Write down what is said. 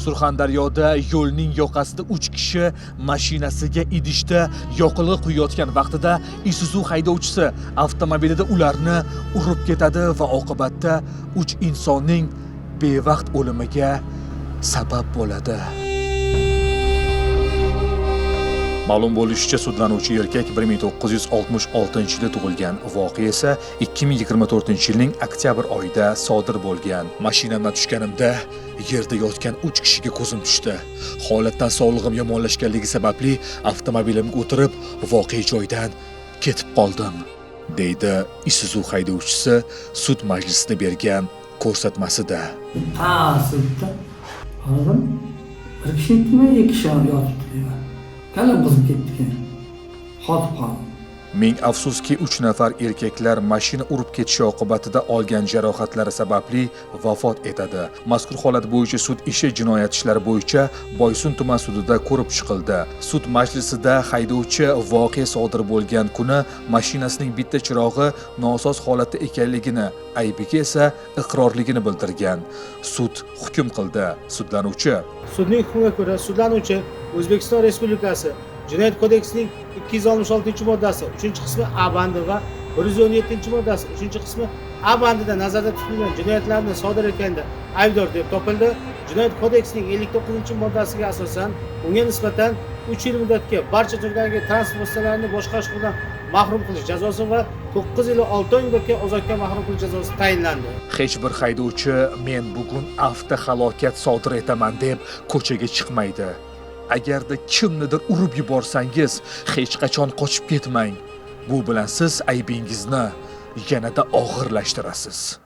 Surxondaryoda yo'lning yoqasida 3 kishi mashinasiga idishda yoqilg'i quyayotgan vaqtida Isuzu haydovchisi avtomobilida ularni urib ketadi va oqibatda 3 insonning bevaqt o'limiga sabab bo'ladi. Ma'lum bo'lishicha, sudlanuvchi erkak 1966-yilda tug'ilgan, voqea esa 2024-yilning oktyabr oyida sodir bo'lgan. Mashinamdan tushganimda yerda yotgan 3 kishiga ko'zim tushdi. Holatdan sog'lig'im yomonlashganligi sababli avtomobilimga o'tirib voqea joyidan ketib qoldim, deydi Isuzu haydovchisi sud majlisida bergan ko'rsatmasida. Sudda qaradim, bir kishi yotibmi, 2 kishi yotibdi. Kalam buzib ketdi. Qotib qoldim. Ming afsuski 3 nafar erkaklar mashina urib ketishi oqibatida olgan jarohatlari sababli vafot etadi. Mazkur holat bo'yicha sud ishi jinoyat ishlari bo'yicha Boysun tuman sudida ko'rib chiqildi. Sud majlisida haydovchi voqea sodir bo'lgan kuni mashinasining bitta chirog'i nosoz holatda ekanligini, aybiga esa iqrorligini bildirgan. Sud hukm qildi. Sudlanuvchi Sudning hukmiga ko'ra sudlanuvchi O'zbekiston Respublikasi Jinoyat kodeksining 266-moddasi 3-qismi A bandi va 117-moddasi 3-qismi A bandida nazarda tutilgan jinoyatlarni sodir etganda aybdor deb topildi. Jinoyat kodeksining 59-moddasiga asosan unga nisbatan 3 yil muddatga barcha turdagi transport vositalarini boshqarish huquqidan mahrum qilish jazosi va 9 yil 6 oy muddatga ozodlikdan mahrum qilish jazosi tayinlandi. Hech bir haydovchi men bugun avtohalokat sodir etaman deb ko'chaga chiqmaydi. Agarda kimnidir urib yuborsangiz, hech qachon qochib ketmang. Bu bilan siz aybingizni yanada og'irlashtirasiz.